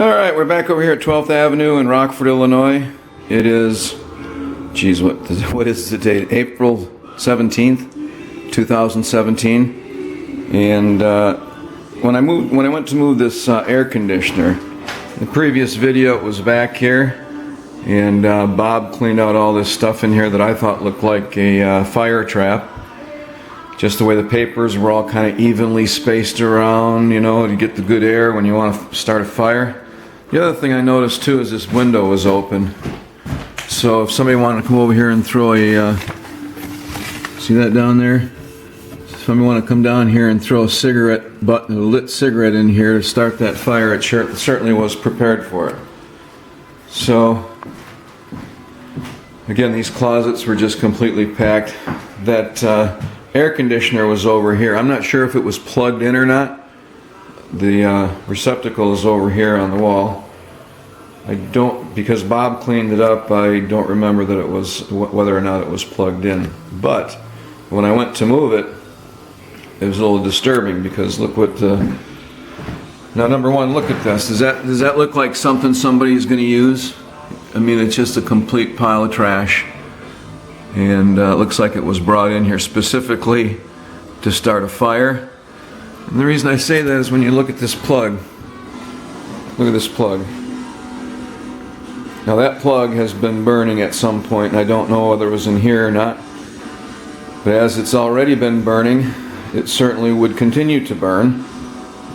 Alright, we're back over here at 12th Avenue in Rockford, Illinois. It is, geez, what is the date? April 17th, 2017. And when I went to move this air conditioner, the previous video it was back here, and Bob cleaned out all this stuff in here that I thought looked like a fire trap. Just the way the papers were all kind of evenly spaced around, you know, to get the good air when you want to start a fire. The other thing I noticed too is this window was open. So if somebody wanted to come over here and throw a, see that down there? If somebody wanted to come down here and throw a cigarette butt, a lit cigarette in here to start that fire, it certainly was prepared for it. So, again, these closets were just completely packed. That air conditioner was over here. I'm not sure if it was plugged in or not. The receptacle is over here on the wall. I don't, because Bob cleaned it up, I don't remember that it was, whether or not it was plugged in. But when I went to move it, it was a little disturbing because look what now number one, look at this. Does that look like something somebody's going to use? I mean, it's just a complete pile of trash. And it looks like it was brought in here specifically to start a fire. And the reason I say that is when you look at this plug. Look at this plug. Now that plug has been burning at some point, and I don't know whether it was in here or not. But as it's already been burning, it certainly would continue to burn.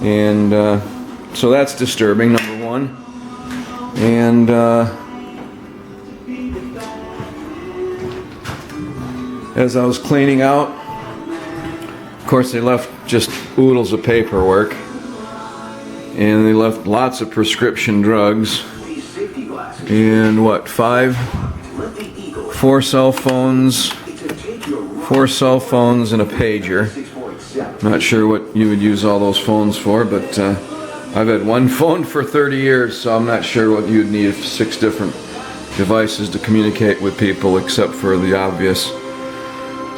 And so that's disturbing, number one. And as I was cleaning out, of course they left just oodles of paperwork, and they left lots of prescription drugs, and what, four cell phones and a pager. Not sure what you would use all those phones for, but I've had one phone for 30 years, so I'm not sure what you'd need 6 different devices to communicate with people except for the obvious.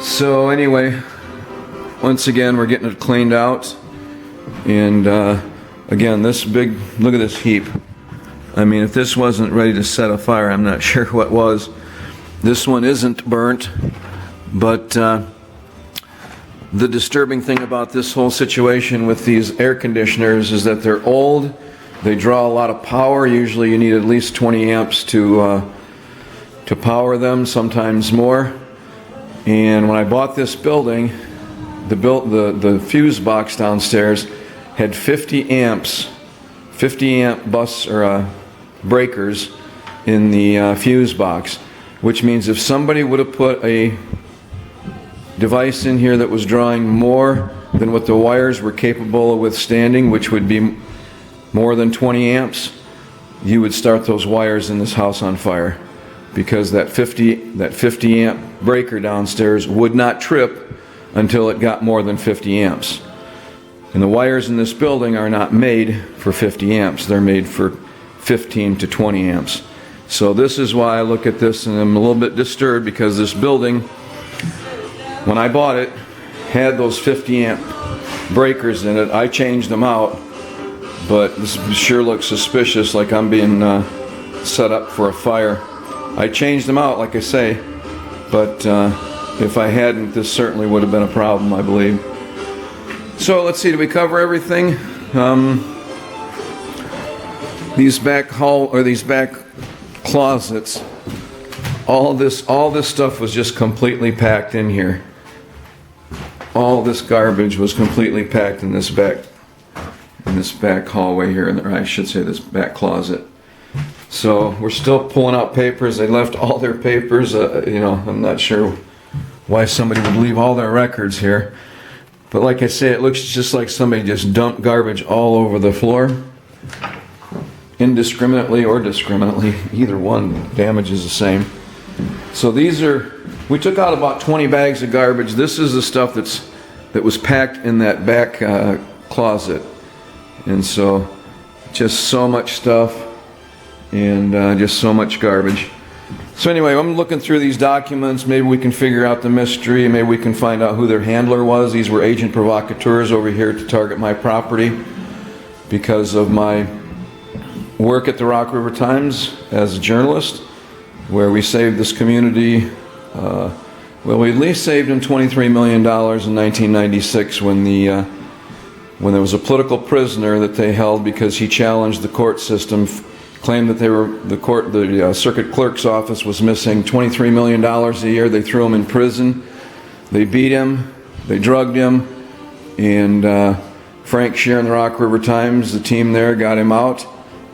So anyway, once again we're getting it cleaned out, and again, this big, look at this heap. I mean, if this wasn't ready to set a fire, I'm not sure what was. This one isn't burnt, but the disturbing thing about this whole situation with these air conditioners is that they're old, they draw a lot of power. Usually you need at least 20 amps to power them, sometimes more. And when I bought this building, the fuse box downstairs had 50 amp bus or breakers in the fuse box, which means if somebody would have put a device in here that was drawing more than what the wires were capable of withstanding, which would be more than 20 amps, you would start those wires in this house on fire, because that 50 amp breaker downstairs would not trip until it got more than 50 amps. And the wires in this building are not made for 50 amps. They're made for 15 to 20 amps. So this is why I look at this and I'm a little bit disturbed, because this building, when I bought it, had those 50 amp breakers in it. I changed them out, but this sure looks suspicious, like I'm being set up for a fire. I changed them out, like I say, but if I hadn't, this certainly would have been a problem, I believe. So let's see, did we cover everything? These back closets, all this stuff was just completely packed in here. All this garbage was completely packed in this back hallway here, or I should say this back closet. So we're still pulling out papers. They left all their papers. You know, I'm not sure why somebody would leave all their records here. But like I say, it looks just like somebody just dumped garbage all over the floor. Indiscriminately or discriminately, either one, damage is the same. So these are, we took out about 20 bags of garbage. This is the stuff that was packed in that back closet. And so just so much stuff, and just so much garbage. So anyway, I'm looking through these documents. Maybe we can figure out the mystery. Maybe we can find out who their handler was. These were agent provocateurs over here to target my property because of my work at the Rock River Times as a journalist, where we saved this community. Well, we at least saved them $23 million in 1996 when there was a political prisoner that they held because he challenged the court system, claimed that the circuit clerk's office was missing $23 million a year. They threw him in prison. They beat him. They drugged him. And Frank Shear and the Rock River Times, the team there, got him out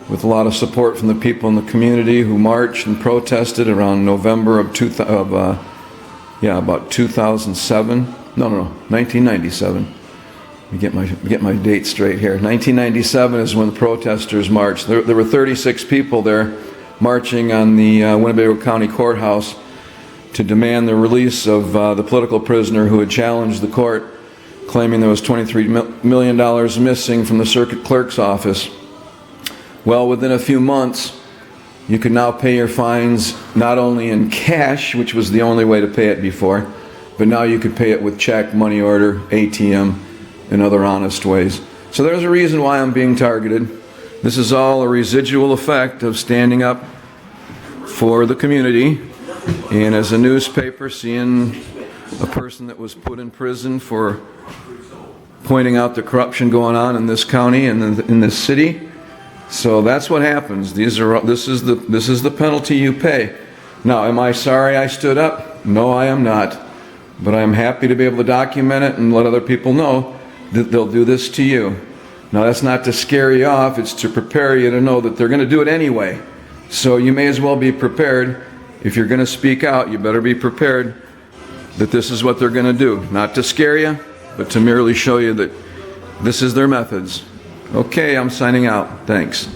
with a lot of support from the people in the community who marched and protested around November of about 2007. No, 1997. Let me get my date straight here. 1997 is when the protesters marched. There were 36 people there marching on the Winnebago County Courthouse to demand the release of the political prisoner who had challenged the court, claiming there was $23 million missing from the circuit clerk's office. Well, within a few months, you can now pay your fines not only in cash, which was the only way to pay it before, but now you could pay it with check, money order, ATM, and other honest ways. So there's a reason why I'm being targeted. This is all a residual effect of standing up for the community, and as a newspaper, seeing a person that was put in prison for pointing out the corruption going on in this county and in this city. So that's what happens. This is the penalty you pay. Now, am I sorry I stood up? No, I am not. But I am happy to be able to document it and let other people know that they'll do this to you. Now, that's not to scare you off. It's to prepare you to know that they're going to do it anyway. So you may as well be prepared. If you're going to speak out, you better be prepared that this is what they're going to do. Not to scare you, but to merely show you that this is their methods. Okay, I'm signing out. Thanks.